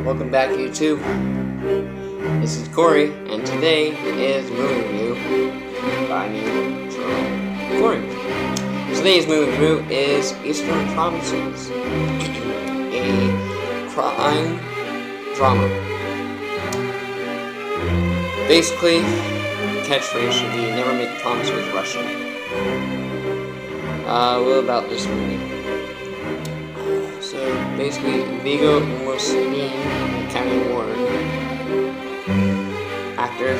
Welcome back, YouTube. This is Corey, and today is movie review by me, Corey. Today's movie review is Eastern Promises, a crime drama. Basically, the catchphrase should be "Never make a promise with Russia." What about this movie? So basically, Viggo Mortensen, Academy Award actor,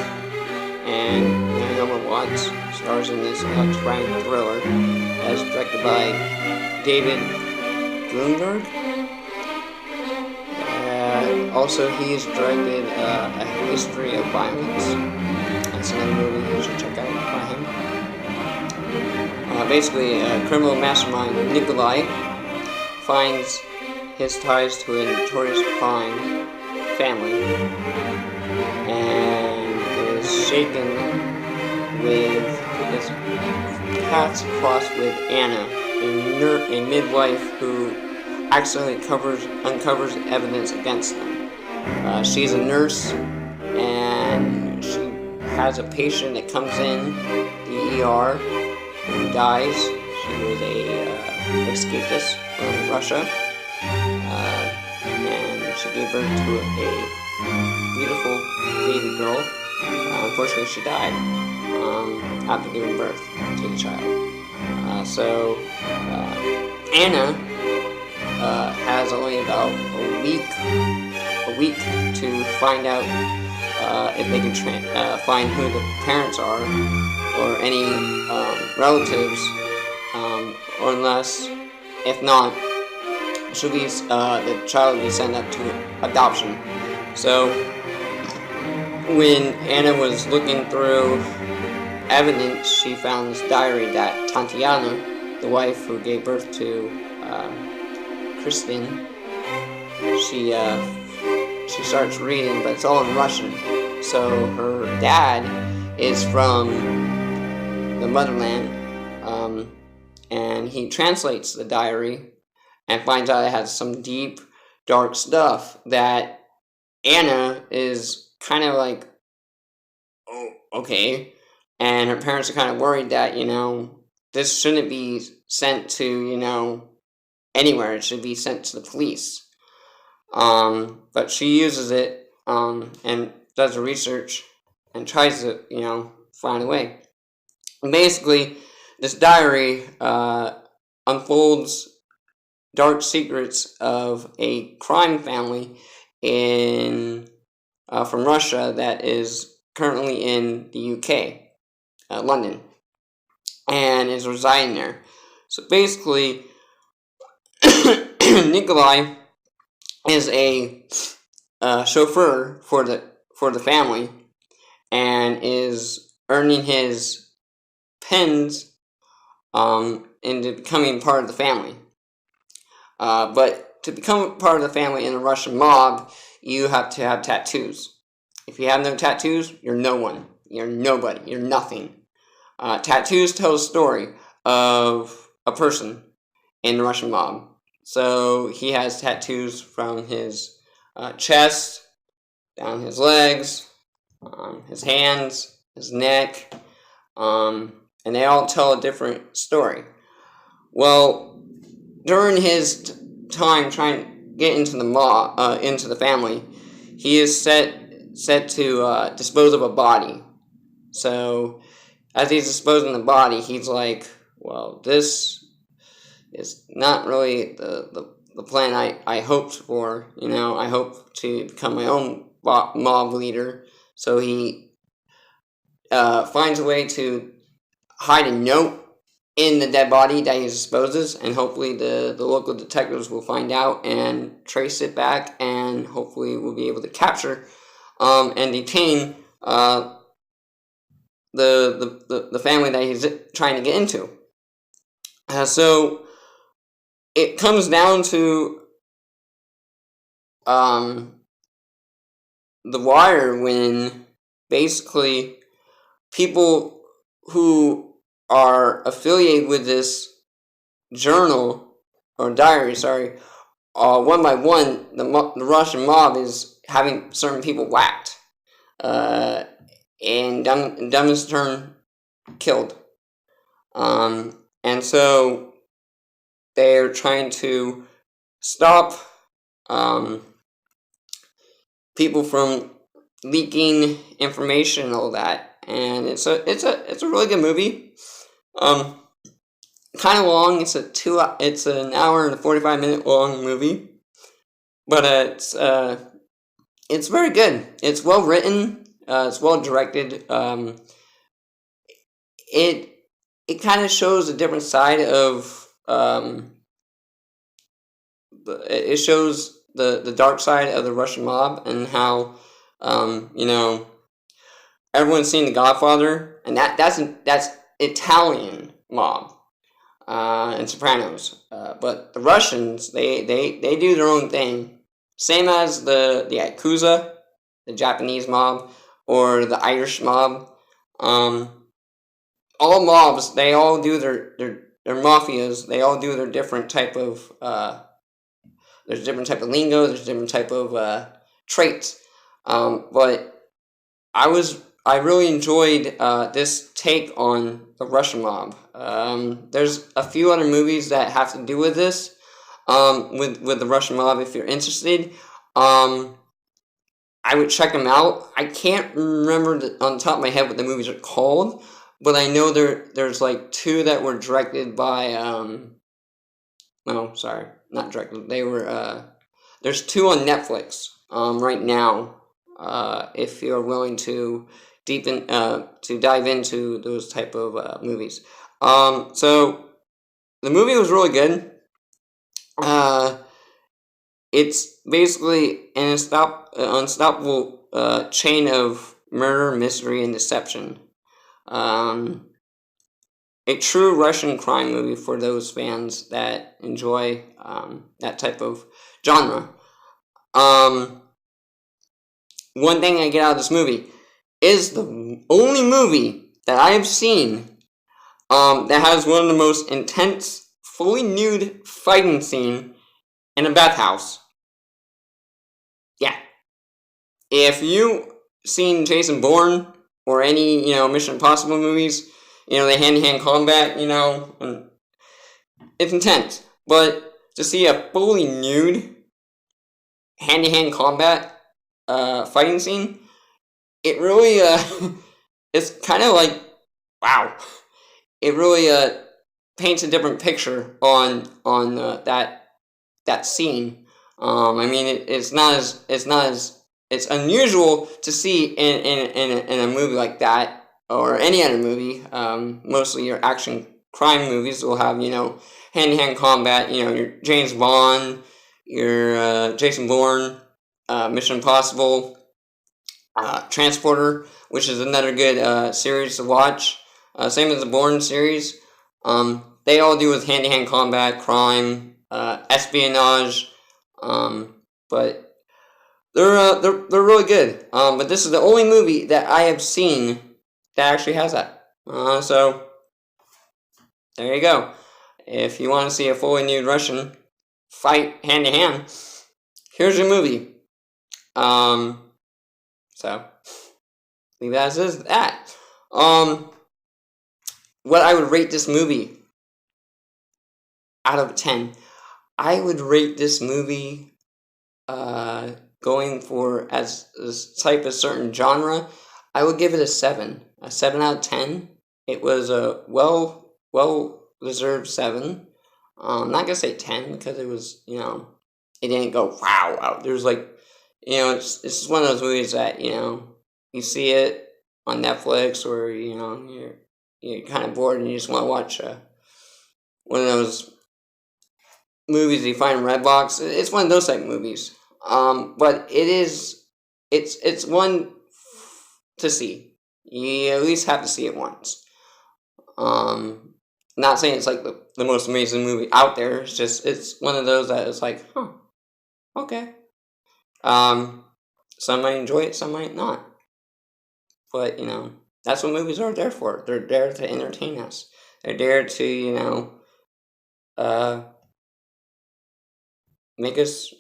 and Naomi Watts stars in this crime thriller, as directed by David Grunberg. Also, he's directed A History of Violence. That's another movie you should check out by him. Basically, criminal mastermind Nikolai finds his ties to a notorious crime family and is shaken with his paths crossed with Anna, a midwife who accidentally uncovers evidence against them. She's a nurse, and she has a patient that comes in the ER who dies. She was a escapist from Russia, and she gave birth to a beautiful baby girl. Unfortunately, she died after giving birth to the child. Anna has only about a week to find out if they can find who the parents are or any relatives, or unless, if not, the child will be sent up to adoption. So when Anna was looking through evidence, she found this diary that Tatiana, the wife who gave birth to Kristen, she starts reading, but it's all in Russian. So her dad is from the motherland, and he translates the diary and finds out it has some deep, dark stuff that Anna is kind of like, oh, okay. And her parents are kind of worried that, this shouldn't be sent to, anywhere. It should be sent to the police. But she uses it, and does the research and tries to, find a way. And basically, this diary unfolds dark secrets of a crime family from Russia that is currently in the UK, London, and is residing there. So basically, Nikolai is a chauffeur for the family, and is earning his pens into becoming part of the family. But to become part of the family in a Russian mob, you have to have tattoos. If you have no tattoos, you're no one. You're nobody. You're nothing. Tattoos tell a story of a person in the Russian mob. So he has tattoos from his chest, down his legs, his hands, his neck, and they all tell a different story. Well, during his time trying to get into the into the family, he is set to dispose of a body. So as he's disposing of the body, he's like, well, this is not really the plan I hoped for. I hope to become my own mob leader. So he finds a way to hide a note in the dead body that he disposes, and hopefully the local detectives will find out and trace it back, and hopefully we'll be able to capture and detain the family that he's trying to get into. So it comes down to the wire, when basically people who are affiliated with this journal, or diary, one by one, the Russian mob is having certain people whacked, uh, and in dumbest term, killed. And so they're trying to stop um, people from leaking information and all that. And it's a really good movie. Um, kind of long. It's an hour and 45 minute long movie, but it's very good. It's well written. It's well directed. It it kind of shows a different side of it shows the dark side of the Russian mob and how you know, everyone's seen The Godfather, and that's Italian mob and Sopranos. But the Russians, they do their own thing, same as the Yakuza, the Japanese mob, or the Irish mob. Um, all mobs, they all do their mafias. They all do their different type of. There's different type of lingo. There's different type of traits. But I really enjoyed this take on the Russian mob. There's a few other movies that have to do with this, with the Russian mob. If you're interested, I would check them out. I can't remember on the top of my head what the movies are called, but I know there's like two that were directed by no, sorry, not directed. They were there's two on Netflix right now. If you're willing to to dive into those type of movies. So the movie was really good. Uh, it's basically an unstoppable chain of murder, mystery, and deception. Um, a true Russian crime movie for those fans that enjoy that type of genre. Um, One thing I get out of this movie is the only movie that I have seen that has one of the most intense, fully nude fighting scene in a bathhouse. Yeah. If you seen Jason Bourne or any, Mission Impossible movies, the hand-to-hand combat, it's intense. But to see a fully nude hand-to-hand combat fighting scene, it really, it's kind of like, wow. It really paints a different picture on that scene. I mean, it's unusual to see in a movie like that or any other movie. Mostly your action crime movies will have hand to hand combat. Your James Bond, your Jason Bourne, Mission Impossible, Transporter, which is another good series to watch. Same as the Bourne series. They all do with hand to hand combat, crime, espionage. But they're really good. But this is the only movie that I have seen that actually has that. So there you go. If you want to see a fully nude Russian fight hand to hand, here's your movie. So leave it as is that. What I would rate this movie out of 10. I would rate this movie going for as type of certain genre. I would give it a 7. A 7 out of 10. It was a well deserved 7. I'm not gonna say 10 because it was, it didn't go wow out. There's like, it's just one of those movies that, you see it on Netflix or, you're kind of bored and you just want to watch one of those movies you find in Redbox. It's one of those type of movies. But it's one to see. You at least have to see it once. Not saying it's like the most amazing movie out there. It's just it's one of those that is like, okay. Some might enjoy it, some might not. But that's what movies are there for. They're there to entertain us. They're there to uh make us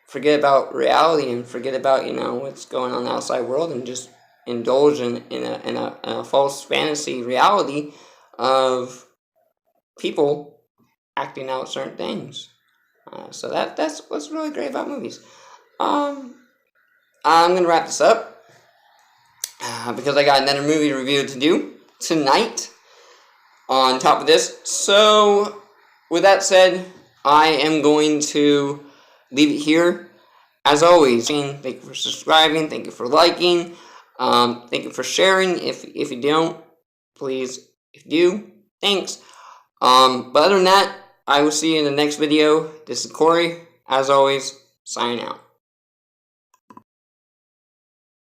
forget about reality and forget about, what's going on in the outside world, and just indulge in a false fantasy reality of people acting out certain things. So that's what's really great about movies. I'm gonna wrap this up because I got another movie review to do tonight on top of this. So with that said, I am going to leave it here. As always, thank you for subscribing, thank you for liking, thank you for sharing. If you don't, please, if you do, thanks. But other than that, I will see you in the next video. This is Corey, as always, signing out.